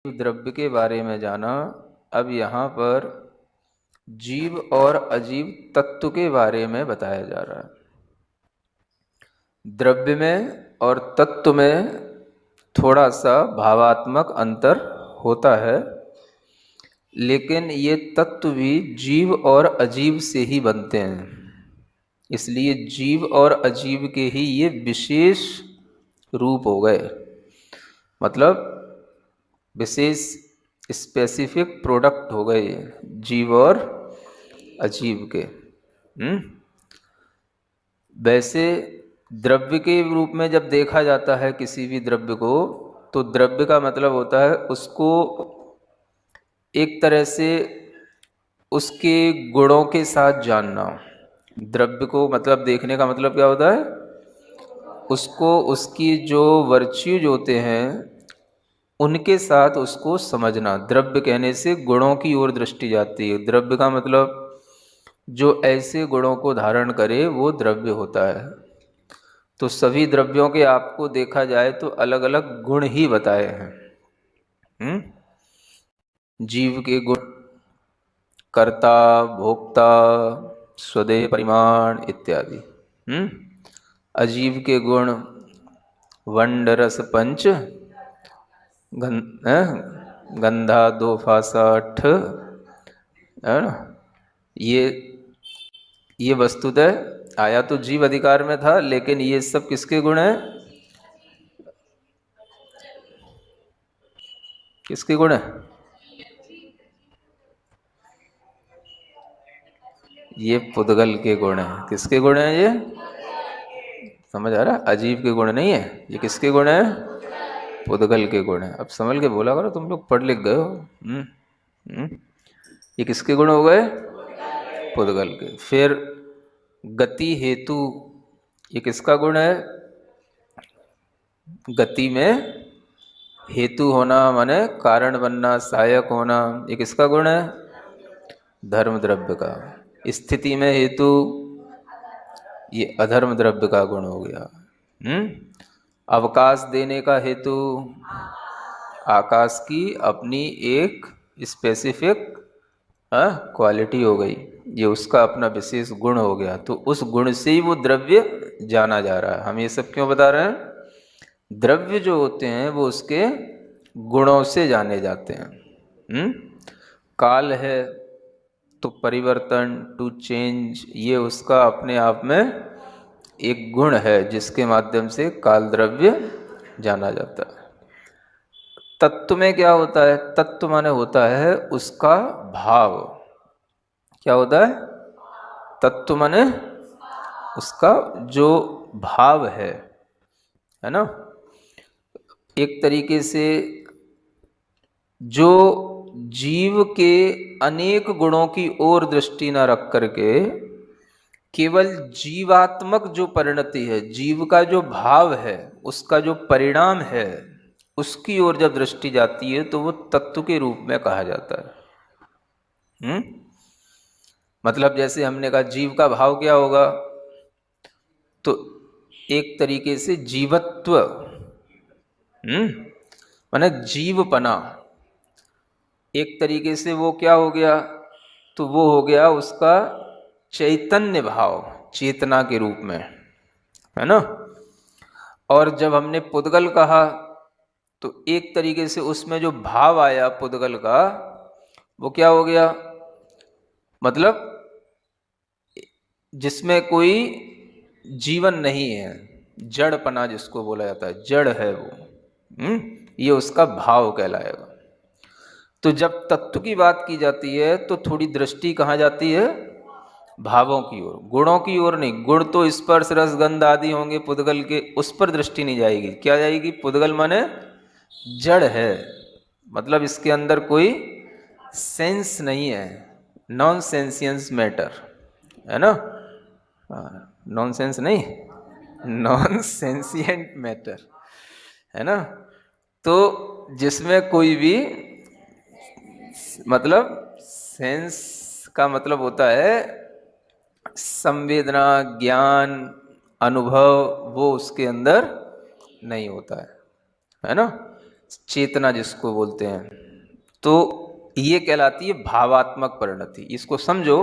द्रव्य के बारे में जाना। अब यहाँ पर जीव और अजीव तत्व के बारे में बताया जा रहा है। द्रव्य में और तत्व में थोड़ा सा भावात्मक अंतर होता है, लेकिन ये तत्व भी जीव और अजीव से ही बनते हैं। इसलिए जीव और अजीव के ही ये विशेष रूप हो गए, मतलब विशेष स्पेसिफिक प्रोडक्ट हो गए जीव और अजीव के। वैसे द्रव्य के रूप में जब देखा जाता है किसी भी द्रव्य को, तो द्रव्य का मतलब होता है उसको एक तरह से उसके गुणों के साथ जानना। द्रव्य को मतलब देखने का मतलब क्या होता है, उसको उसकी जो वर्च्यूज होते हैं उनके साथ उसको समझना। द्रव्य कहने से गुणों की ओर दृष्टि जाती है। द्रव्य का मतलब जो ऐसे गुणों को धारण करे वो द्रव्य होता है। तो सभी द्रव्यों के आपको देखा जाए तो अलग अलग गुण ही बताए हैं। जीव के गुण कर्ता, भोक्ता, स्वदेह परिमाण इत्यादि। अजीव के गुण वंड रस पंच गंधा दो फासा ठ, है ना। ये वस्तुतः आया तो जीव अधिकार में था, लेकिन ये सब किसके गुण हैं, किसके गुण है? ये पुद्गल के गुण हैं। किसके गुण हैं ये? समझ आ रहा? अजीव के गुण नहीं है, ये किसके गुण है? पुद्गल के गुण है। अब संभल के बोला करो, तुम लोग पढ़ लिख गए हो। ये किसके गुण हो गए? पुद्गल के। फिर गति हेतु, ये किसका गुण है? गति में हेतु होना माने कारण बनना, सहायक होना, ये किसका गुण है? धर्म द्रव्य का। स्थिति में हेतु, ये अधर्म द्रव्य का गुण हो गया। अवकाश देने का हेतु, आकाश की अपनी एक स्पेसिफिक क्वालिटी हो गई, ये उसका अपना विशेष गुण हो गया। तो उस गुण से ही वो द्रव्य जाना जा रहा है। हम ये सब क्यों बता रहे हैं? द्रव्य जो होते हैं वो उसके गुणों से जाने जाते हैं। काल है तो परिवर्तन, टू चेंज, ये उसका अपने आप में एक गुण है जिसके माध्यम से काल द्रव्य जाना जाता है। तत्व में क्या होता है? तत्व माने होता है उसका भाव। क्या होता है? तत्व माने उसका जो भाव है ना। एक तरीके से जो जीव के अनेक गुणों की ओर दृष्टि न रख करके केवल जीवात्मक जो परिणति है, जीव का जो भाव है, उसका जो परिणाम है, उसकी ओर जब दृष्टि जाती है तो वो तत्व के रूप में कहा जाता है। मतलब जैसे हमने कहा जीव का भाव क्या होगा, तो एक तरीके से जीवत्व, माने जीवपना, एक तरीके से वो क्या हो गया, तो वो हो गया उसका चैतन्य भाव, चेतना के रूप में, है ना। और जब हमने पुद्गल कहा तो एक तरीके से उसमें जो भाव आया पुद्गल का, वो क्या हो गया, मतलब जिसमें कोई जीवन नहीं है, जड़पना जिसको बोला जाता है, जड़ है वो। ये उसका भाव कहलाएगा। तो जब तत्व की बात की जाती है तो थोड़ी दृष्टि कहाँ जाती है? भावों की ओर, गुणों की ओर नहीं। गुण तो स्पर्श रस गंध आदि होंगे पुद्गल के, उस पर दृष्टि नहीं जाएगी। क्या जाएगी? पुद्गल माने जड़ है, मतलब इसके अंदर कोई सेंस नहीं है, नॉन सेंसियंस मैटर, है ना। नॉन सेंस नहीं, नॉन सेंसियंट मैटर, है ना। तो जिसमें कोई भी मतलब सेंस का मतलब होता है संवेदना, ज्ञान, अनुभव, वो उसके अंदर नहीं होता है ना। चेतना जिसको बोलते हैं, तो ये कहलाती है भावात्मक परिणति। इसको समझो,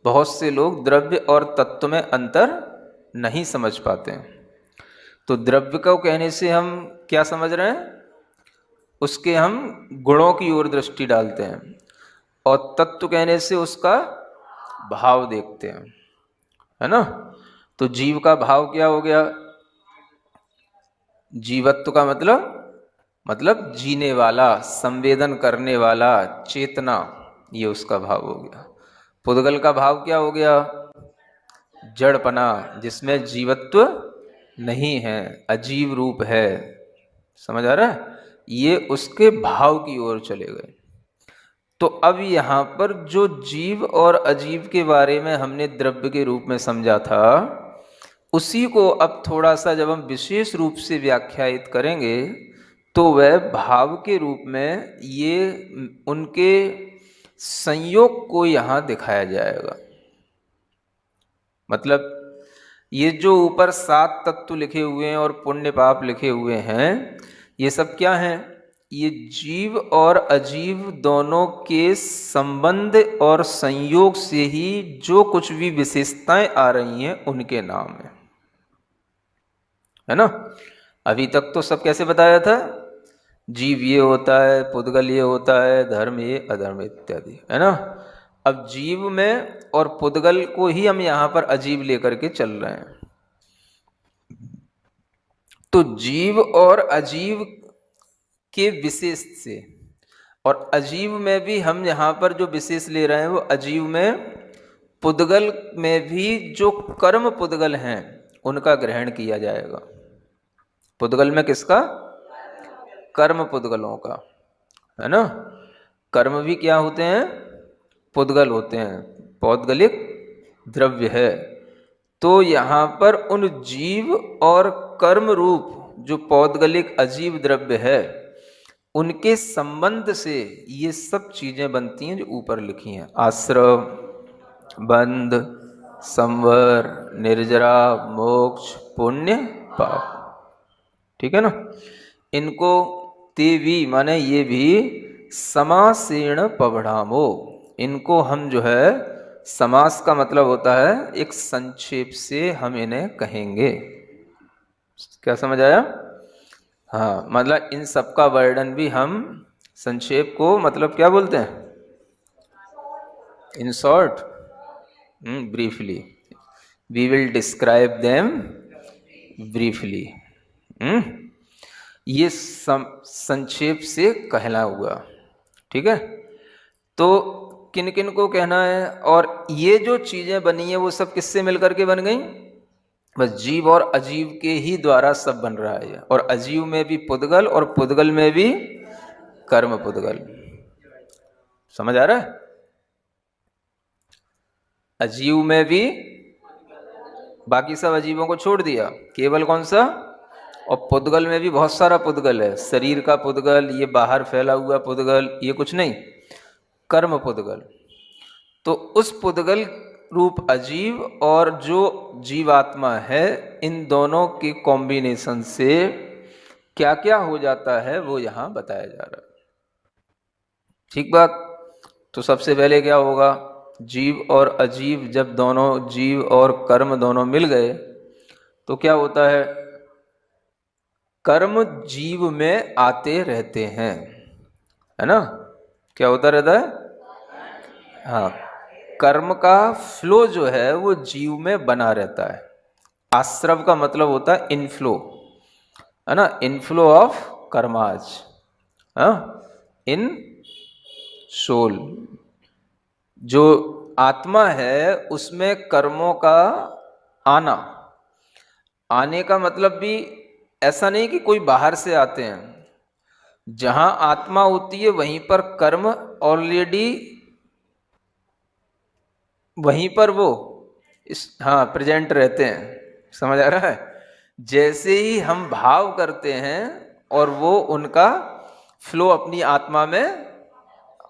बहुत से लोग द्रव्य और तत्व में अंतर नहीं समझ पाते हैं। तो द्रव्य को कहने से हम क्या समझ रहे हैं, उसके हम गुणों की ओर दृष्टि डालते हैं, और तत्व कहने से उसका भाव देखते हैं, है ना। तो जीव का भाव क्या हो गया, जीवत्व का मतलब जीने वाला, संवेदन करने वाला, चेतना, ये उसका भाव हो गया। पुद्गल का भाव क्या हो गया, जड़पना, जिसमें जीवत्व नहीं है, अजीव रूप है। समझ आ रहा है, ये उसके भाव की ओर चले गए। तो अब यहाँ पर जो जीव और अजीव के बारे में हमने द्रव्य के रूप में समझा था, उसी को अब थोड़ा सा जब हम विशेष रूप से व्याख्यायित करेंगे, तो वह भाव के रूप में ये उनके संयोग को यहाँ दिखाया जाएगा। मतलब ये जो ऊपर 7 तत्व लिखे हुए हैं और पुण्य पाप लिखे हुए हैं, ये सब क्या हैं, ये जीव और अजीव दोनों के संबंध और संयोग से ही जो कुछ भी विशेषताएं आ रही हैं उनके नाम है ना। अभी तक तो सब कैसे बताया था, जीव ये होता है, पुद्गल ये होता है, धर्म ये, अधर्म इत्यादि, है ना। अब जीव में और पुद्गल को ही हम यहाँ पर अजीव लेकर के चल रहे हैं। तो जीव और अजीव के विशेष से, और अजीव में भी हम यहाँ पर जो विशेष ले रहे हैं वो अजीव में, पुद्गल में भी जो कर्म पुद्गल हैं उनका ग्रहण किया जाएगा। पुद्गल में किसका, कर्म पुद्गलों का, है ना। कर्म भी क्या होते हैं, पुद्गल होते हैं, पौद्गलिक द्रव्य है। तो यहाँ पर उन जीव और कर्म रूप जो पौद्गलिक अजीव द्रव्य है, उनके संबंध से ये सब चीजें बनती हैं जो ऊपर लिखी हैं, आश्रम, बंध, संवर, निर्जरा, मोक्ष, पुण्य, पाप। ठीक है ना। इनको तेवी माने ये भी समासेण पवढ़ामो, इनको हम जो है, समास का मतलब होता है एक संक्षेप से हम इन्हें कहेंगे। क्या समझ आया, हाँ, मतलब इन सब का वर्णन भी हम संक्षेप को मतलब क्या बोलते हैं, in short, briefly, we will describe them briefly. ये संक्षेप से कहला हुआ, ठीक है। तो किन किन को कहना है, और ये जो चीजें बनी है वो सब किससे मिलकर के बन गई, बस जीव और अजीव के ही द्वारा सब बन रहा है। और अजीव में भी पुद्गल और पुद्गल में भी कर्म पुद्गल। समझ आ रहा है, अजीव में भी, बाकी सब अजीवों को छोड़ दिया, केवल कौन सा, और पुद्गल में भी बहुत सारा पुद्गल है, शरीर का पुद्गल, ये बाहर फैला हुआ पुद्गल, ये कुछ नहीं, कर्म पुद्गल। तो उस पुद्गल रूप अजीव और जो जीवात्मा है, इन दोनों के कॉम्बिनेशन से क्या क्या हो जाता है वो यहां बताया जा रहा है। ठीक बात। तो सबसे पहले क्या होगा, जीव और अजीव, जब दोनों जीव और कर्म दोनों मिल गए तो क्या होता है, कर्म जीव में आते रहते हैं, है ना। क्या होता रहता है, हाँ, कर्म का फ्लो जो है वो जीव में बना रहता है। आश्रव का मतलब होता है इनफ्लो, है ना, इनफ्लो ऑफ कर्माज, हाँ, इन सोल। जो आत्मा है उसमें कर्मों का आना, आने का मतलब भी ऐसा नहीं कि कोई बाहर से आते हैं, जहां आत्मा होती है वहीं पर कर्म ऑलरेडी, वहीं पर वो हाँ प्रेजेंट रहते हैं। समझ आ रहा है, जैसे ही हम भाव करते हैं और वो उनका फ्लो अपनी आत्मा में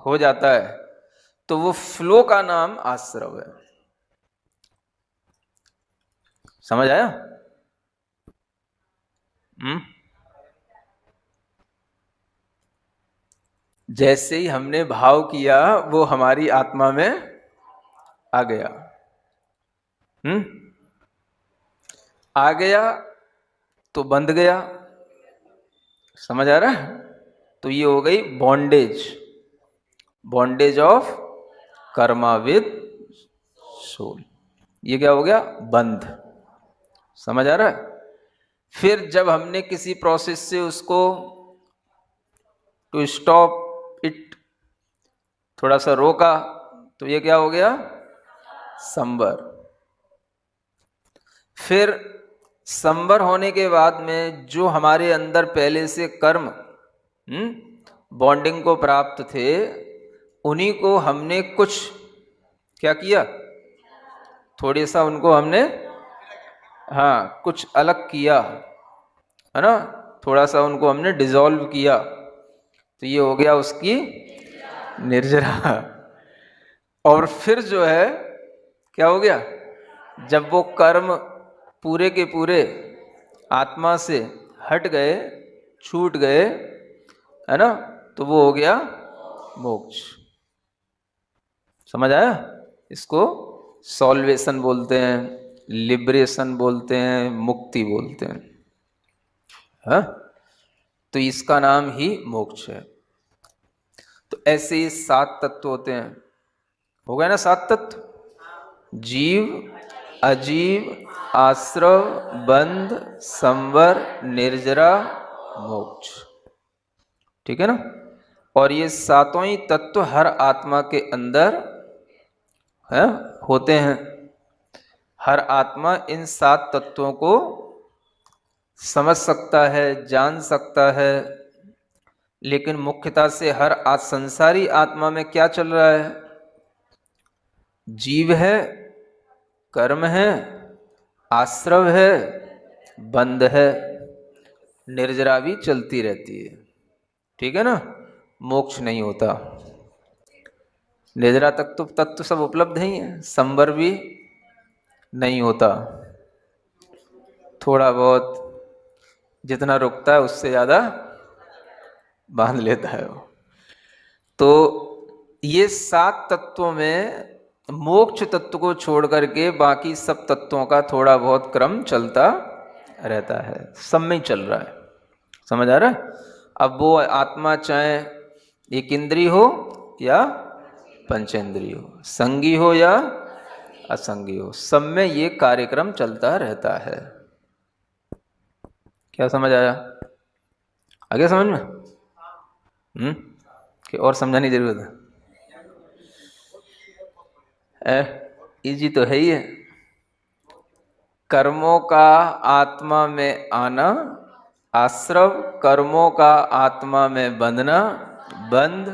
हो जाता है, तो वो फ्लो का नाम आश्रव है। समझ आया, जैसे ही हमने भाव किया वो हमारी आत्मा में आ गया। आ गया तो बंध गया। समझ आ रहा है? तो ये हो गई bondage, bondage of karma with soul. ये क्या हो गया? बंध। समझ आ रहा है? फिर जब हमने किसी प्रोसेस से उसको टू स्टॉप इट थोड़ा सा रोका, तो ये क्या हो गया? संवर। फिर संवर होने के बाद में जो हमारे अंदर पहले से कर्म बॉन्डिंग को प्राप्त थे, उन्हीं को हमने कुछ क्या किया? थोड़ी सा उनको हमने कुछ अलग किया, है ना? थोड़ा सा उनको हमने डिसॉल्व किया, तो ये हो गया उसकी निर्जरा। और फिर जो है क्या हो गया? जब वो कर्म पूरे के पूरे आत्मा से हट गए, छूट गए, है ना, तो वो हो गया मोक्ष। समझ आया? इसको सॉल्वेशन बोलते हैं, लिबरेशन बोलते हैं, मुक्ति बोलते हैं। हाँ, तो इसका नाम ही मोक्ष है। तो ऐसे ही 7 तत्व होते हैं। हो गए ना 7 तत्व? जीव, अजीव, आश्रव, बंध, संवर, निर्जरा, मोक्ष। ठीक है ना? और ये सातों ही तत्व हर आत्मा के अंदर है, होते हैं। हर आत्मा इन 7 तत्वों को समझ सकता है, जान सकता है। लेकिन मुख्यतः से हर संसारी आत्मा में क्या चल रहा है? जीव है, कर्म है, आश्रव है, बंध है, निर्जरा भी चलती रहती है। ठीक है ना? मोक्ष नहीं होता। निर्जरा तक तो तत्व सब उपलब्ध ही है, संवर भी नहीं होता। थोड़ा बहुत जितना रुकता है उससे ज्यादा बांध लेता है वो। तो ये 7 तत्वों में मोक्ष तत्व को छोड़ करके बाकी सब तत्वों का थोड़ा बहुत क्रम चलता रहता है, सब में चल रहा है। समझ आ रहा है? अब वो आत्मा चाहे एक इंद्रिय हो या पंचेंद्रिय हो, संगी हो या असंगी हो, सब में ये कार्यक्रम चलता रहता है। क्या समझ आया? आगे समझ में? कि और समझाने की जरूरत है? इजी तो है ही है। कर्मों का आत्मा में आना, आश्रव कर्मों का आत्मा में बंधना, बंध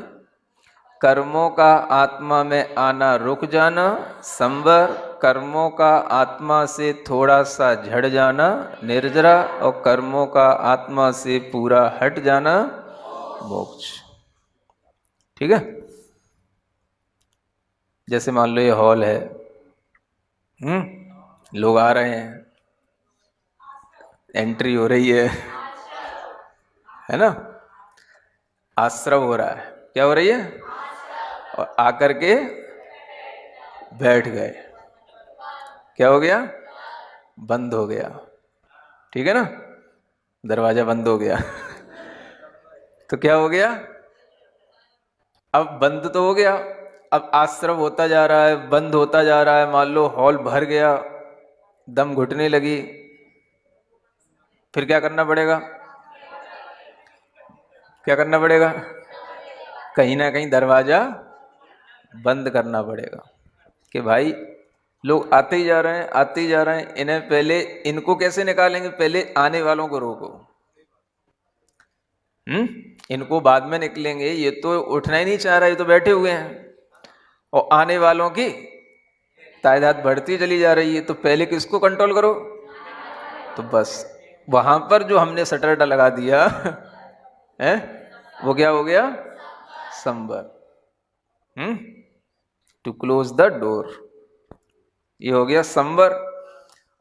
कर्मों का आत्मा में आना रुक जाना, संवर कर्मों का आत्मा से थोड़ा सा झड़ जाना, निर्जरा और कर्मों का आत्मा से पूरा हट जाना, मोक्ष। ठीक है? जैसे मान लो ये हॉल है, लोग आ रहे हैं, एंट्री हो रही है ना? आश्रव हो रहा है। क्या हो रही है? और आकर के बैठ गए। क्या हो गया? बंद हो गया। ठीक है ना? दरवाजा बंद हो गया। तो क्या हो गया? अब बंद तो हो गया, अब आश्रव होता जा रहा है, बंद होता जा रहा है। मान लो हॉल भर गया, दम घुटने लगी, फिर क्या करना पड़ेगा? क्या करना पड़ेगा? कहीं ना कहीं दरवाजा बंद करना पड़ेगा कि भाई लोग आते ही जा रहे हैं, आते ही जा रहे हैं, इन्हें पहले इनको कैसे निकालेंगे? पहले आने वालों को रोको। इनको बाद में निकलेंगे, ये तो उठना ही नहीं चाह रहा, ये तो बैठे हुए हैं। और आने वालों की तादाद बढ़ती चली जा रही है, तो पहले किसको कंट्रोल करो? तो बस वहां पर जो हमने शटर लगा दिया है, वो क्या हो गया? संवर। टू क्लोज द डोर, ये हो गया संवर।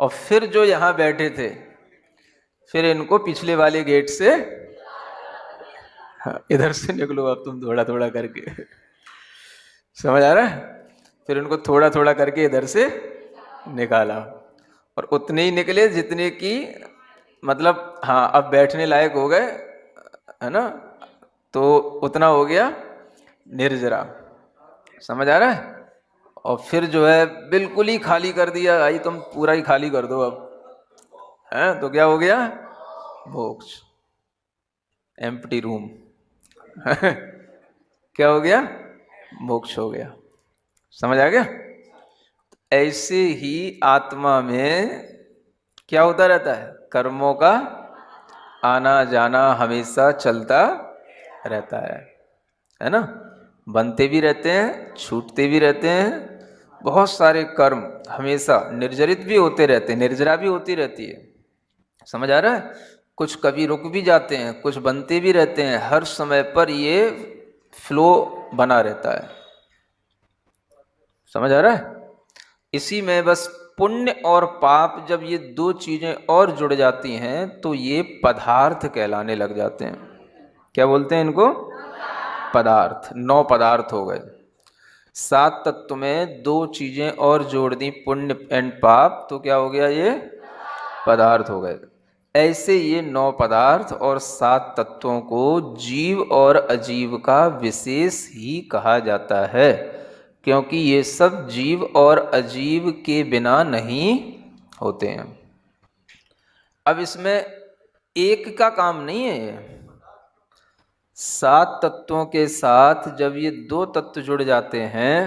और फिर जो यहां बैठे थे, फिर इनको पिछले वाले गेट से हाँ, इधर से निकलो अब तुम थोड़ा थोड़ा करके। समझ आ रहा है? फिर उनको थोड़ा थोड़ा करके इधर से निकाला, और उतने ही निकले जितने की मतलब, हाँ अब बैठने लायक हो गए, है ना? तो उतना हो गया निर्जरा। समझ आ रहा है? और फिर जो है बिल्कुल ही खाली कर दिया, भाई तुम पूरा ही खाली कर दो अब, है तो क्या हो गया? मोक्ष, एम्प्टी रूम। क्या हो गया? मोक्ष हो गया। समझ आ गया? ऐसे ही आत्मा में क्या होता रहता है? कर्मों का आना जाना हमेशा चलता रहता है ना? बनते भी रहते हैं, छूटते भी रहते हैं, बहुत सारे कर्म हमेशा निर्जरित भी होते रहते हैं, निर्जरा भी होती रहती है। समझ आ रहा है? कुछ कभी रुक भी जाते हैं, कुछ बनते भी रहते हैं, हर समय पर ये फ्लो बना रहता है। समझ आ रहा है? इसी में बस पुण्य और पाप जब ये दो चीजें और जुड़ जाती हैं तो ये पदार्थ कहलाने लग जाते हैं। क्या बोलते हैं इनको? पदार्थ। 9 पदार्थ हो गए। 7 तत्व में दो चीजें और जोड़ दी, पुण्य एंड पाप, तो क्या हो गया? ये पदार्थ हो गए। ऐसे ये 9 पदार्थ और 7 तत्वों को जीव और अजीव का विशेष ही कहा जाता है, क्योंकि ये सब जीव और अजीव के बिना नहीं होते हैं। अब इसमें एक का काम नहीं है ये। 7 तत्वों के साथ जब ये 2 तत्व जुड़ जाते हैं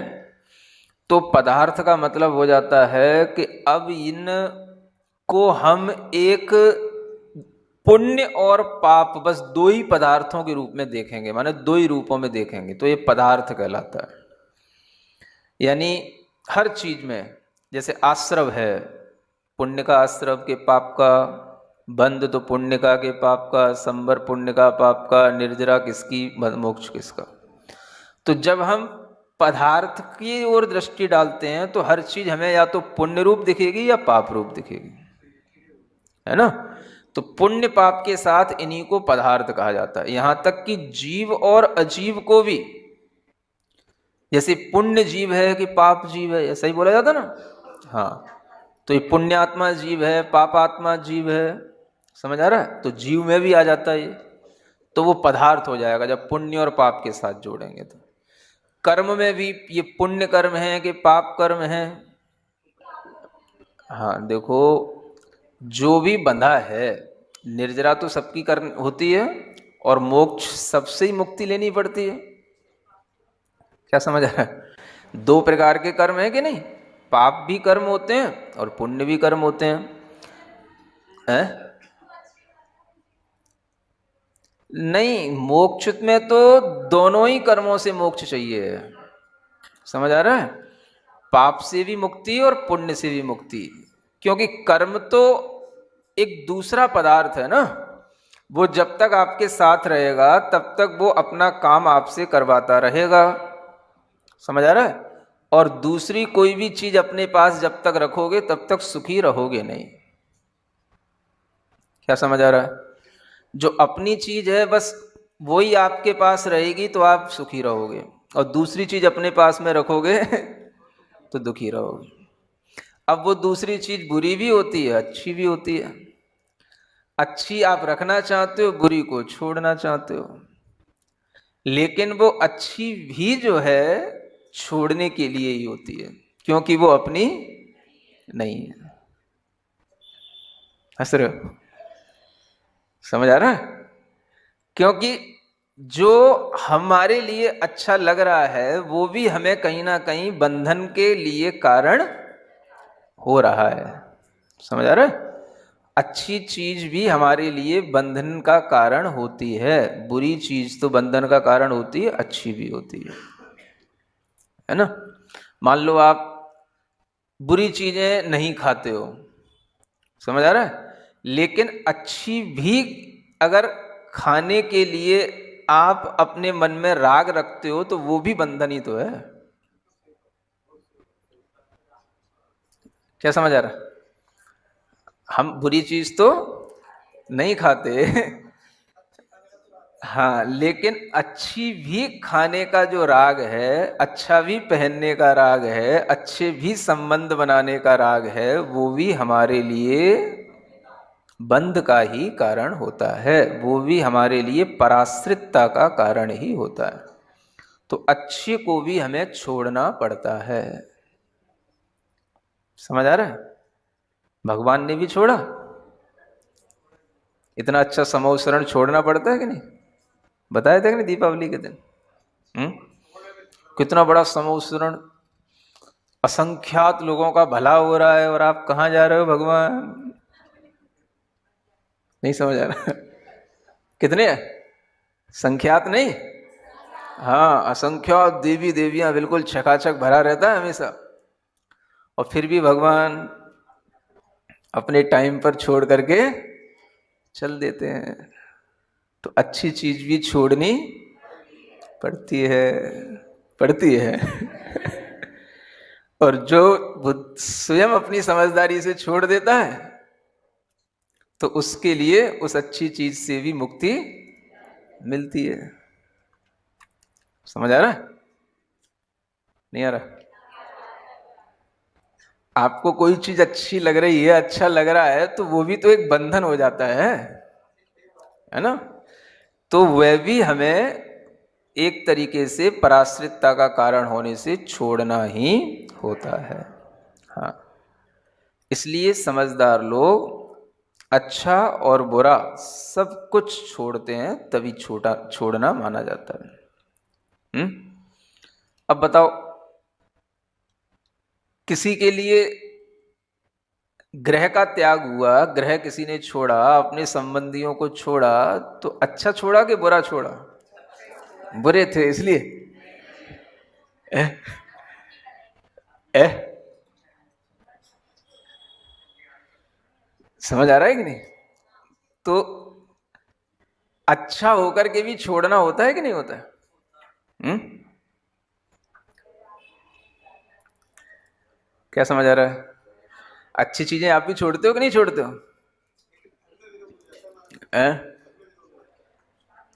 तो पदार्थ का मतलब हो जाता है कि अब इन को हम एक पुण्य और पाप, बस 2 ही पदार्थों के रूप में देखेंगे, माने 2 ही रूपों में देखेंगे, तो ये पदार्थ कहलाता है। यानी हर चीज में जैसे आश्रव है, पुण्य का आश्रव के पाप का, बंध तो पुण्य का के पाप का, संबर पुण्य का पाप का, निर्जरा किसकी, मोक्ष किसका। तो जब हम पदार्थ की ओर दृष्टि डालते हैं तो हर चीज हमें या तो पुण्य रूप दिखेगी या पाप रूप दिखेगी, है ना? तो पुण्य पाप के साथ इन्हीं को पदार्थ कहा जाता है। यहां तक कि जीव और अजीव को भी, जैसे पुण्य जीव है कि पाप जीव है, ऐसा ही बोला जाता ना? हाँ, तो ये पुण्यात्मा जीव है, पापात्मा जीव है। समझ आ रहा है? तो जीव में भी आ जाता है ये, तो वो पदार्थ हो जाएगा जब पुण्य और पाप के साथ जोड़ेंगे। तो कर्म में भी ये पुण्य कर्म है कि पाप कर्म है? हाँ देखो, जो भी बंधा है, निर्जरा तो सबकी कर्म होती है और मोक्ष सबसे ही मुक्ति लेनी पड़ती है। क्या समझ आ रहा है? 2 प्रकार के कर्म है कि नहीं? पाप भी कर्म होते हैं और पुण्य भी कर्म होते हैं, हैं? नहीं, मोक्ष में तो दोनों ही कर्मों से मोक्ष चाहिए। समझ आ रहा है? पाप से भी मुक्ति और पुण्य से भी मुक्ति, क्योंकि कर्म तो एक दूसरा पदार्थ है ना, वो जब तक आपके साथ रहेगा तब तक वो अपना काम आपसे करवाता रहेगा। समझ आ रहा है? और दूसरी कोई भी चीज अपने पास जब तक रखोगे तब तक सुखी रहोगे नहीं। क्या समझ आ रहा है? जो अपनी चीज है बस वही आपके पास रहेगी तो आप सुखी रहोगे, और दूसरी चीज अपने पास में रखोगे तो दुखी रहोगे। अब वो दूसरी चीज बुरी भी होती है, अच्छी भी होती है। अच्छी आप रखना चाहते हो, बुरी को छोड़ना चाहते हो, लेकिन वो अच्छी भी जो है छोड़ने के लिए ही होती है, क्योंकि वो अपनी नहीं है। हंस रहे हो? समझ आ रहा है? क्योंकि जो हमारे लिए अच्छा लग रहा है वो भी हमें कहीं ना कहीं बंधन के लिए कारण हो रहा है। समझ आ रहा है? अच्छी चीज भी हमारे लिए बंधन का कारण होती है, बुरी चीज तो बंधन का कारण होती है, अच्छी भी होती है ना? मान लो आप बुरी चीजें नहीं खाते हो, समझ आ रहा है, लेकिन अच्छी भी अगर खाने के लिए आप अपने मन में राग रखते हो तो वो भी बंधन ही तो है। क्या समझ आ रहा है? हम बुरी चीज तो नहीं खाते हाँ, लेकिन अच्छी भी खाने का जो राग है, अच्छा भी पहनने का राग है, अच्छे भी संबंध बनाने का राग है, वो भी हमारे लिए बंध का ही कारण होता है, वो भी हमारे लिए पराश्रितता का कारण ही होता है। तो अच्छे को भी हमें छोड़ना पड़ता है। समझ आ रहा है? भगवान ने भी छोड़ा, इतना अच्छा समूह शरण छोड़ना पड़ता है कि नहीं? बताया था कि नहीं दीपावली के दिन? हम्म? कितना बड़ा समूह शरण, असंख्यात लोगों का भला हो रहा है, और आप कहाँ जा रहे हो भगवान? नहीं समझ आ रहा? कितने? संख्यात नहीं, हाँ, असंख्यात देवी देवियां, बिल्कुल छकाछक भरा रहता है हमेशा। और फिर भी भगवान अपने टाइम पर छोड़ करके चल देते हैं। तो अच्छी चीज भी छोड़नी पड़ती है, पड़ती है। और जो स्वयं अपनी समझदारी से छोड़ देता है, तो उसके लिए उस अच्छी चीज से भी मुक्ति मिलती है। समझ आ रहा है? नहीं आ रहा? आपको कोई चीज अच्छी लग रही है, अच्छा लग रहा है, तो वो भी तो एक बंधन हो जाता है ना? तो वह भी हमें एक तरीके से पराश्रितता का कारण होने से छोड़ना ही होता है। हाँ, इसलिए समझदार लोग अच्छा और बुरा सब कुछ छोड़ते हैं, तभी छोड़ना माना जाता है। अब बताओ, किसी के लिए ग्रह का त्याग हुआ, ग्रह किसी ने छोड़ा, अपने संबंधियों को छोड़ा, तो अच्छा छोड़ा कि बुरा छोड़ा? बुरे थे इसलिए। ए, ए, समझ आ रहा है कि नहीं? तो अच्छा होकर के भी छोड़ना होता है कि नहीं होता है? हम्म? क्या समझ आ रहा है? अच्छी चीजें आप भी छोड़ते हो कि नहीं छोड़ते हो?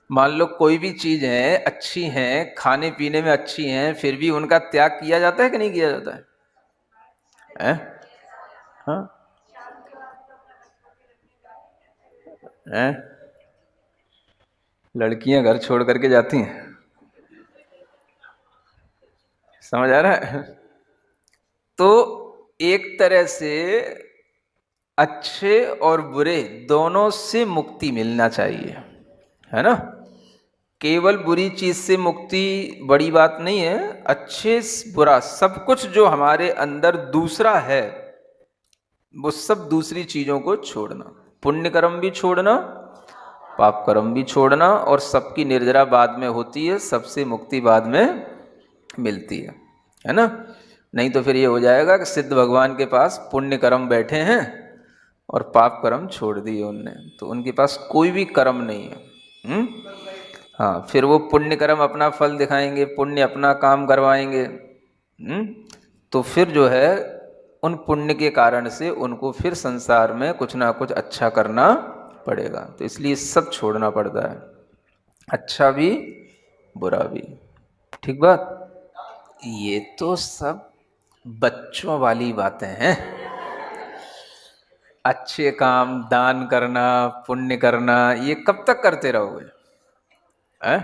मान लो कोई भी चीज है, अच्छी है, खाने पीने में अच्छी है, फिर भी उनका त्याग किया जाता है कि नहीं किया जाता है? हाँ, हैं? लड़कियां घर छोड़ करके जाती हैं। समझ आ रहा है? तो एक तरह से अच्छे और बुरे दोनों से मुक्ति मिलना चाहिए, है ना? केवल बुरी चीज से मुक्ति बड़ी बात नहीं है। अच्छे बुरा सब कुछ जो हमारे अंदर दूसरा है, वो सब दूसरी चीजों को छोड़ना, पुण्य कर्म भी छोड़ना, पाप कर्म भी छोड़ना, और सबकी निर्जरा बाद में होती है, सबसे मुक्ति बाद में मिलती है ना? नहीं तो फिर ये हो जाएगा कि सिद्ध भगवान के पास पुण्य कर्म बैठे हैं और पाप कर्म छोड़ दिए उनने, तो उनके पास कोई भी कर्म नहीं है। हाँ, फिर वो पुण्य कर्म अपना फल दिखाएंगे, पुण्य अपना काम करवाएंगे। तो फिर जो है, उन पुण्य के कारण से उनको फिर संसार में कुछ ना कुछ अच्छा करना पड़ेगा। तो इसलिए सब छोड़ना पड़ता है, अच्छा भी बुरा भी। ठीक बात? ये तो सब बच्चों वाली बातें हैं। अच्छे काम, दान करना, पुण्य करना, ये कब तक करते रहोगे? हैं?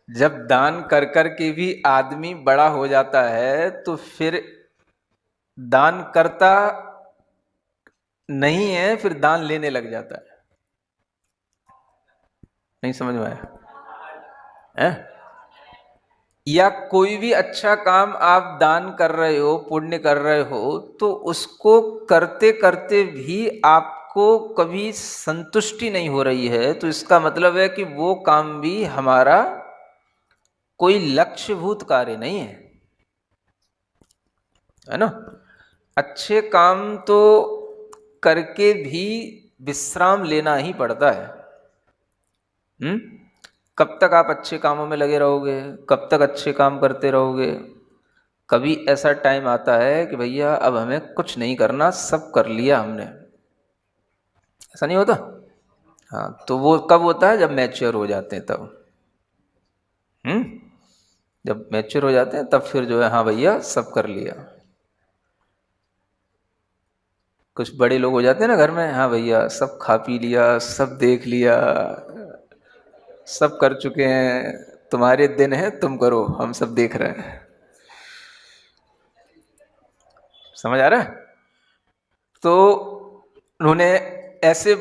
जब दान कर कर के भी आदमी बड़ा हो जाता है, तो फिर दान करता नहीं है, फिर दान लेने लग जाता है। नहीं समझ में आया? है? या कोई भी अच्छा काम आप दान कर रहे हो, पुण्य कर रहे हो, तो उसको करते करते भी आपको कभी संतुष्टि नहीं हो रही है, तो इसका मतलब है कि वो काम भी हमारा कोई लक्ष्यभूत कार्य नहीं है ना? अच्छे काम तो करके भी विश्राम लेना ही पड़ता है। कब तक आप अच्छे कामों में लगे रहोगे? कब तक अच्छे काम करते रहोगे? कभी ऐसा टाइम आता है कि भैया अब हमें कुछ नहीं करना, सब कर लिया हमने। ऐसा नहीं होता? हाँ, तो वो कब होता है? जब मैच्योर हो जाते हैं तब। जब मैच्योर हो जाते हैं तब फिर जो है, हाँ भैया सब कर लिया। कुछ बड़े लोग हो जाते हैं ना घर में, हाँ भैया सब खा पी लिया, सब देख लिया, सब कर चुके हैं, तुम्हारे दिन है, तुम करो, हम सब देख रहे हैं। समझ आ रहा है? तो उन्होंने ऐसे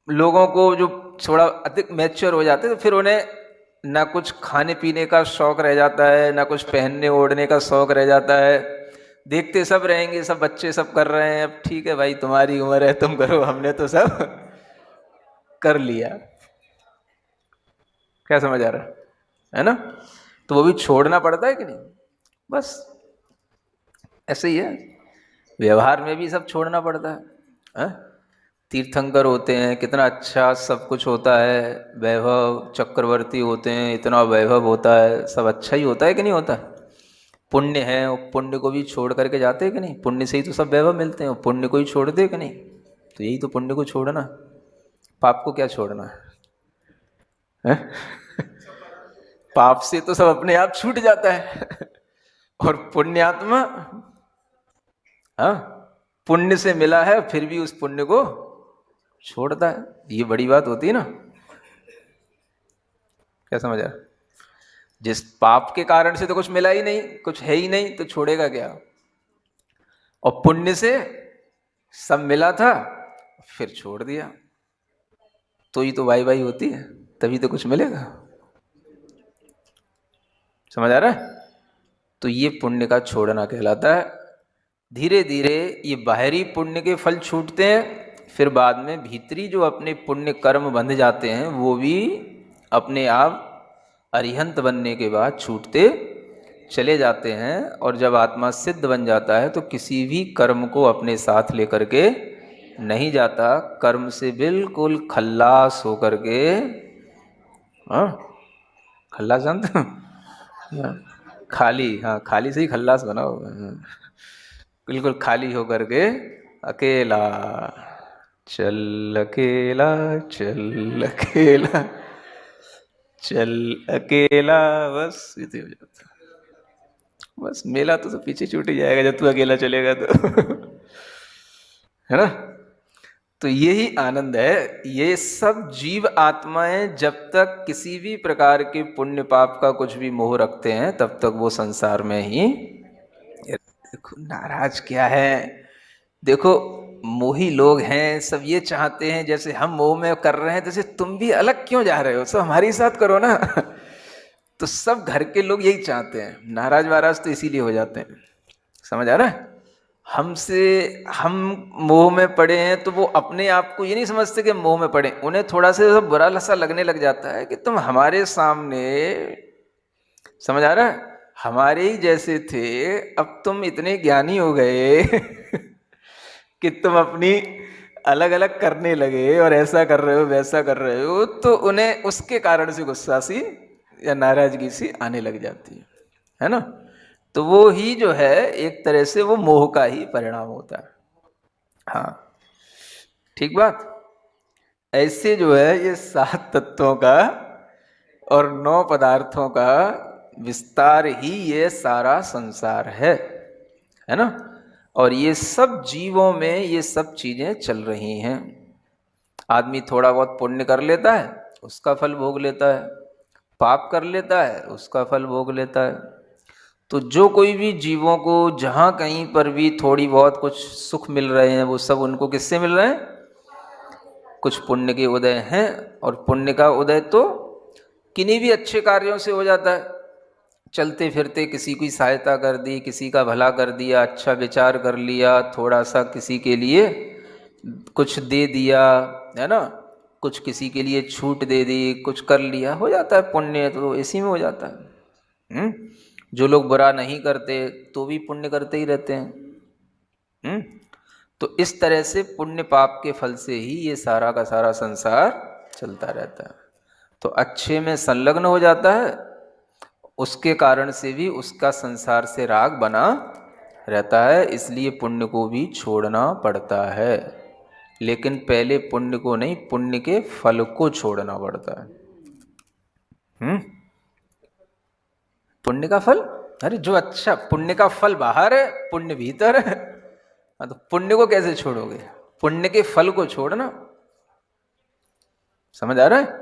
लोगों को जो थोड़ा अधिक मैच्योर हो जाते हैं, तो फिर उन्हें ना कुछ खाने पीने का शौक रह जाता है, ना कुछ पहनने ओढ़ने का शौक रह जाता है। देखते सब रहेंगे, सब बच्चे सब कर रहे हैं, अब ठीक है भाई तुम्हारी उम्र है तुम करो, हमने तो सब कर लिया। क्या समझ आ रहा है ना? तो वो भी छोड़ना पड़ता है कि नहीं? बस ऐसे ही है, व्यवहार में भी सब छोड़ना पड़ता है। तीर्थंकर होते हैं, कितना अच्छा सब कुछ होता है, वैभव चक्रवर्ती होते हैं, इतना वैभव होता है, सब अच्छा ही होता है कि नहीं होता? पुण्य है, वो पुण्य को भी छोड़ करके जाते हैं कि नहीं? पुण्य से ही तो सब वैभव मिलते हैं, पुण्य को ही छोड़ दे कि नहीं? तो यही तो पुण्य को छोड़ना, पाप को क्या छोड़ना है? पाप से तो सब अपने आप छूट जाता है और पुण्यात्मा, हाँ, पुण्य से मिला है फिर भी उस पुण्य को छोड़ता है। ये बड़ी बात होती है ना? क्या समझ आया? जिस पाप के कारण से तो कुछ मिला ही नहीं, कुछ है ही नहीं, तो छोड़ेगा क्या? और पुण्य से सब मिला था फिर छोड़ दिया, तो ही तो वाई वाई होती है, तभी तो कुछ मिलेगा। समझ आ रहा है? तो ये पुण्य का छोड़ना कहलाता है। धीरे धीरे ये बाहरी पुण्य के फल छूटते हैं, फिर बाद में भीतरी जो अपने पुण्य कर्म बंध जाते हैं वो भी अपने आप अरिहंत बनने के बाद छूटते चले जाते हैं। और जब आत्मा सिद्ध बन जाता है तो किसी भी कर्म को अपने साथ लेकर के नहीं जाता, कर्म से बिल्कुल खल्लास होकर के, हाँ खल्लास जानते हो? हाँ, खाली, हाँ खाली से ही खल्लास बना होगा। बिल्कुल खाली होकर के अकेला, चल अकेला, चल अकेला, चल अकेला, बस इतने हो जाता। बस मेला तो सब पीछे छूट ही जाएगा जब तू अकेला चलेगा तो है ना? तो यही आनंद है। ये सब जीव आत्माएं जब तक किसी भी प्रकार के पुण्य पाप का कुछ भी मोह रखते हैं तब तक वो संसार में ही। देखो नाराज क्या है, देखो मोही लोग हैं, सब ये चाहते हैं जैसे हम मोह में कर रहे हैं, जैसे तुम भी अलग क्यों जा रहे हो, सब हमारे साथ करो ना तो सब घर के लोग यही चाहते हैं, नाराज वाराज तो इसीलिए हो जाते हैं। समझ आ रहा है? हमसे, हम मोह में पड़े हैं तो वो अपने आप को ये नहीं समझते कि मोह में पड़े, उन्हें थोड़ा सा बुरा लसा लगने लग जाता है कि तुम हमारे सामने, समझ आ रहा है, हमारे ही जैसे थे, अब तुम इतने ज्ञानी हो गए कि तुम अपनी अलग अलग करने लगे और ऐसा कर रहे हो वैसा कर रहे हो, तो उन्हें उसके कारण से गुस्सा सी या नाराजगी सी आने लग जाती है ना? तो वो ही जो है एक तरह से वो मोह का ही परिणाम होता है। हाँ ठीक बात। ऐसे जो है ये 7 तत्वों का और 9 पदार्थों का विस्तार ही ये सारा संसार है ना? और ये सब जीवों में ये सब चीजें चल रही हैं। आदमी थोड़ा बहुत पुण्य कर लेता है उसका फल भोग लेता है, पाप कर लेता है उसका फल भोग लेता है। तो जो कोई भी जीवों को जहाँ कहीं पर भी थोड़ी बहुत कुछ सुख मिल रहे हैं वो सब उनको किससे मिल रहे हैं? कुछ पुण्य के उदय हैं, और पुण्य का उदय तो किन्हीं भी अच्छे कार्यों से हो जाता है। चलते फिरते किसी की सहायता कर दी, किसी का भला कर दिया, अच्छा विचार कर लिया, थोड़ा सा किसी के लिए कुछ दे दिया, है ना, कुछ किसी के लिए छूट दे दी, कुछ कर लिया, हो जाता है पुण्य, तो इसी में हो जाता है। जो लोग बुरा नहीं करते तो भी पुण्य करते ही रहते हैं। तो इस तरह से पुण्य पाप के फल से ही ये सारा का सारा संसार चलता रहता है। तो अच्छे में संलग्न हो जाता है, उसके कारण से भी उसका संसार से राग बना रहता है, इसलिए पुण्य को भी छोड़ना पड़ता है। लेकिन पहले पुण्य को नहीं, पुण्य के फल को छोड़ना पड़ता है। पुण्य का फल, अरे जो अच्छा, पुण्य का फल बाहर है, पुण्य भीतर है। हाँ, तो पुण्य को कैसे छोड़ोगे? पुण्य के फल को छोड़ना। समझ आ रहा है?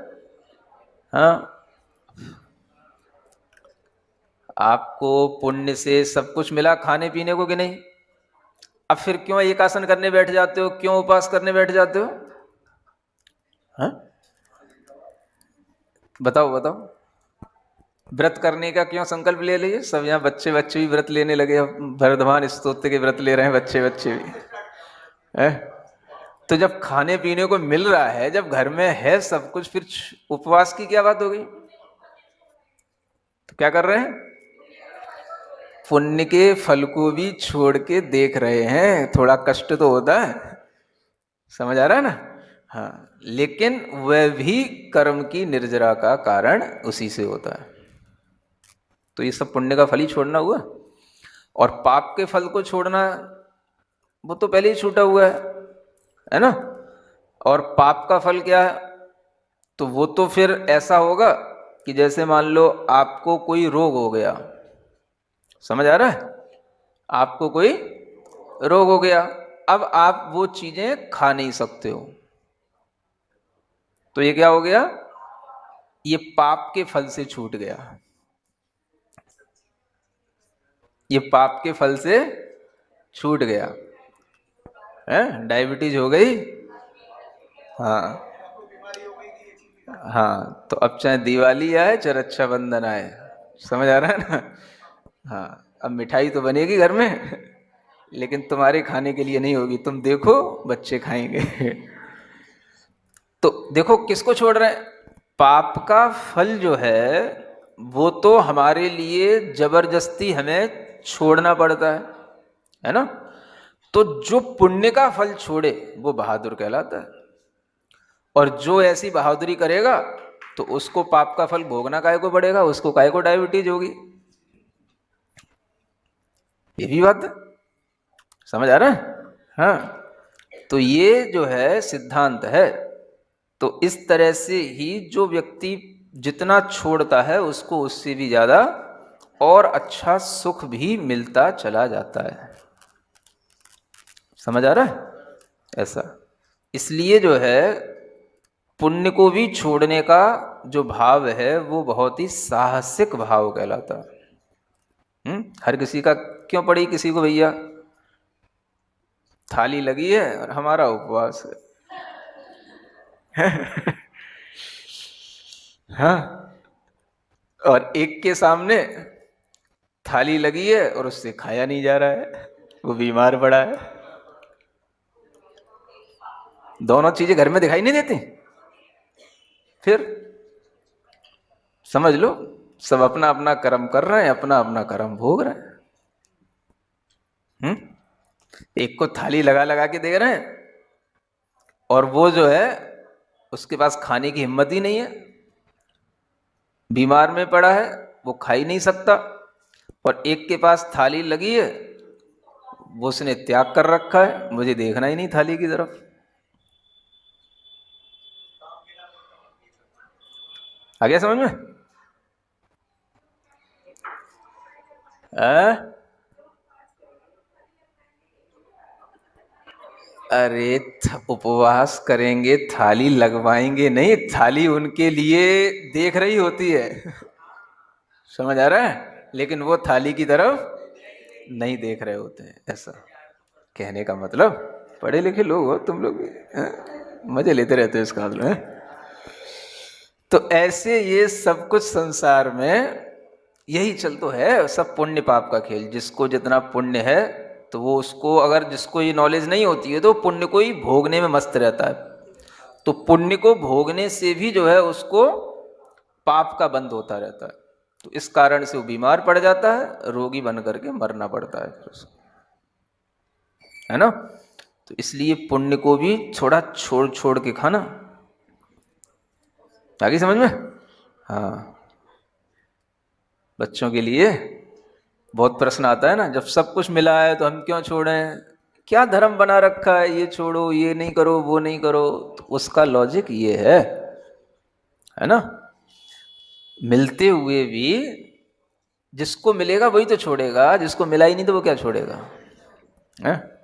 हाँ, आपको पुण्य से सब कुछ मिला खाने पीने को कि नहीं? अब फिर क्यों एक आसन करने बैठ जाते हो, क्यों उपवास करने बैठ जाते हो? हाँ, बताओ बताओ। व्रत करने का क्यों संकल्प ले लिए? सब यहाँ बच्चे बच्चे भी व्रत लेने लगे, अब वर्धमान स्तोत्र के व्रत ले रहे हैं बच्चे बच्चे भी है? तो जब खाने पीने को मिल रहा है, जब घर में है सब कुछ, फिर उपवास की क्या बात हो गई? तो क्या कर रहे हैं? पुण्य के फल को भी छोड़ के देख रहे हैं। थोड़ा कष्ट तो होता है, समझ आ रहा है ना? हाँ, लेकिन वह भी कर्म की निर्जरा का कारण उसी से होता है। तो ये सब पुण्य का फल ही छोड़ना हुआ। और पाप के फल को छोड़ना, वो तो पहले ही छूटा हुआ है ना? और पाप का फल क्या है? तो वो तो फिर ऐसा होगा कि जैसे मान लो आपको कोई रोग हो गया, समझ आ रहा है? आपको कोई रोग हो गया, अब आप वो चीजें खा नहीं सकते हो, तो ये क्या हो गया? ये पाप के फल से छूट गया। ये पाप के फल से छूट गया है। डायबिटीज हो गई, हाँ हाँ, तो अब चाहे दिवाली आए चाहे रक्षाबंधन आए, समझ आ रहा है ना? हाँ, अब मिठाई तो बनेगी घर में, लेकिन तुम्हारे खाने के लिए नहीं होगी। तुम देखो बच्चे खाएंगे। तो देखो किसको छोड़ रहे हैं? पाप का फल जो है वो तो हमारे लिए जबरदस्ती हमें छोड़ना पड़ता है ना? तो जो पुण्य का फल छोड़े वो बहादुर कहलाता है। और जो ऐसी बहादुरी करेगा तो उसको पाप का फल भोगना काहे को पड़ेगा, उसको काहे को डायबिटीज होगी। ये भी बात है, समझ आ रहा है? हाँ, तो ये जो है सिद्धांत है। तो इस तरह से ही जो व्यक्ति जितना छोड़ता है उसको उससे भी ज्यादा और अच्छा सुख भी मिलता चला जाता है। समझ आ रहा है? ऐसा इसलिए जो है पुण्य को भी छोड़ने का जो भाव है वो बहुत ही साहसिक भाव कहलाता है। हर किसी का क्यों पड़ी किसी को भैया? थाली लगी है और हमारा उपवास है। हाँ, और एक के सामने थाली लगी है और उससे खाया नहीं जा रहा है, वो बीमार पड़ा है। दोनों चीजें घर में दिखाई नहीं देती। फिर समझ लो सब अपना अपना कर्म कर रहे हैं, अपना अपना कर्म भोग रहे हैं। एक को थाली लगा लगा के दे रहे हैं और वो जो है उसके पास खाने की हिम्मत ही नहीं है, बीमार में पड़ा है, वो खा ही नहीं सकता। और एक के पास थाली लगी है, वो उसने त्याग कर रखा है, मुझे देखना ही नहीं थाली की तरफ। आ गया समझ में? अरे उपवास करेंगे, थाली लगवाएंगे नहीं, थाली उनके लिए देख रही होती है। समझ आ रहा है? लेकिन वो थाली की तरफ नहीं देख रहे होते हैं। ऐसा कहने का मतलब, पढ़े लिखे लोग हो तुम लोग भी, मजे लेते रहते हो इसका मतलब है। तो ऐसे ये सब कुछ संसार में यही चल तो है, सब पुण्य पाप का खेल। जिसको जितना पुण्य है तो वो उसको, अगर जिसको ये नॉलेज नहीं होती है तो पुण्य को ही भोगने में मस्त रहता है। तो पुण्य को भोगने से भी जो है उसको पाप का बंध होता रहता है। तो इस कारण से वो बीमार पड़ जाता है, रोगी बन करके मरना पड़ता है फिर उसको, है ना? तो इसलिए पुण्य को भी थोड़ा छोड़ छोड़ के खाना। आगे समझ में? हाँ, बच्चों के लिए बहुत प्रश्न आता है ना, जब सब कुछ मिला है तो हम क्यों छोड़ें, क्या धर्म बना रखा है, ये छोड़ो, ये नहीं करो, वो नहीं करो। तो उसका लॉजिक ये है ना, मिलते हुए भी जिसको मिलेगा वही तो छोड़ेगा, जिसको मिला ही नहीं तो वो क्या छोड़ेगा, है?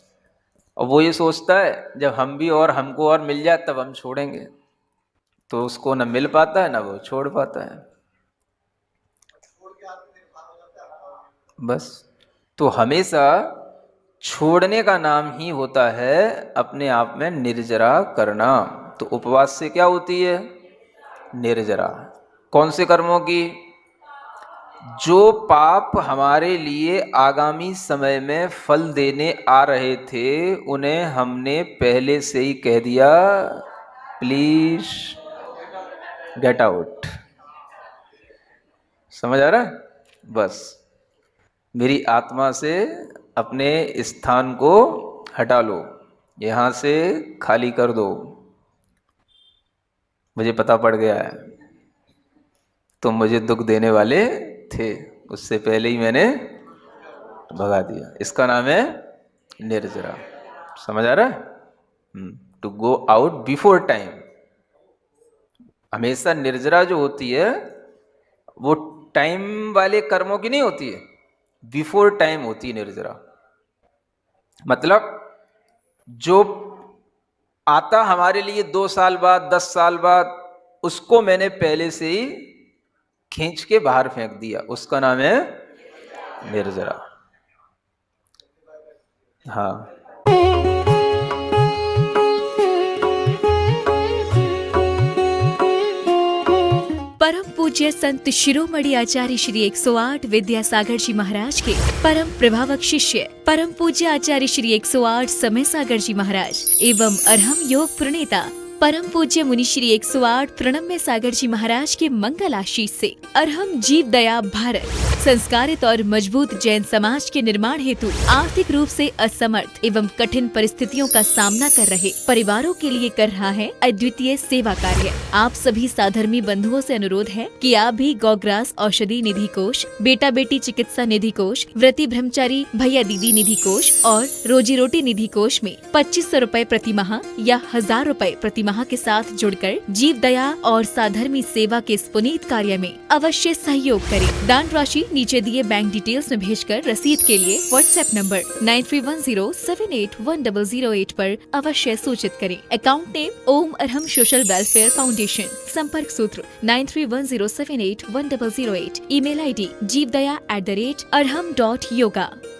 और वो ये सोचता है जब हम भी और हमको और मिल जाए तब हम छोड़ेंगे, तो उसको ना मिल पाता है ना वो छोड़ पाता है। बस, तो हमेशा छोड़ने का नाम ही होता है अपने आप में निर्जरा करना। तो उपवास से क्या होती है? निर्जरा। कौन से कर्मों की? जो पाप हमारे लिए आगामी समय में फल देने आ रहे थे, उन्हें हमने पहले से ही कह दिया, प्लीज गेट आउट। समझ आ रहा है? बस मेरी आत्मा से अपने स्थान को हटा लो, यहां से खाली कर दो, मुझे पता पड़ गया है तुम मुझे दुख देने वाले थे, उससे पहले ही मैंने भगा दिया। इसका नाम है निर्जरा। समझ आ रहा है? To go out before time. हमेशा निर्जरा जो होती है वो टाइम वाले कर्मों की नहीं होती है, बिफोर टाइम होती है निर्जरा। मतलब जो आता हमारे लिए 2 साल बाद, 10 साल बाद, उसको मैंने पहले से ही खींच के बाहर फेंक दिया, उसका नाम है निर्जरा। हाँ, परम पूज्य संत शिरोमणि आचार्य श्री 108 विद्यासागर जी महाराज के परम प्रभावक शिष्य परम पूज्य आचार्य श्री 108 समय सागर जी महाराज एवं अरहम योग प्रणेता परम पूज्य मुनि श्री 108 प्रणम्य सागर जी महाराज के मंगल आशीष से अरहम जीव दया भारत संस्कारित और मजबूत जैन समाज के निर्माण हेतु आर्थिक रूप से असमर्थ एवं कठिन परिस्थितियों का सामना कर रहे परिवारों के लिए कर रहा है अद्वितीय सेवा कार्य। आप सभी साधर्मी बंधुओं से अनुरोध है कि आप भी गौग्रास औषधि निधि कोष, बेटा बेटी चिकित्सा निधि कोष, व्रती ब्रह्मचारी भैया दीदी निधि कोष और रोजी रोटी निधि कोष में 2500 रूपए प्रति माह या 1000 रूपए प्रति माह के साथ जुड़कर जीव दया और साधर्मी सेवा के इस पुनीत कार्य में अवश्य सहयोग करें। दान राशि नीचे दिए बैंक डिटेल्स में भेजकर रसीद के लिए व्हाट्सएप नंबर 9310781008 पर अवश्य सूचित करें। अकाउंट नेम ओम अरहम सोशल वेलफेयर फाउंडेशन। संपर्क सूत्र 9310781008। Email ID jeevdaya@arham.yoga।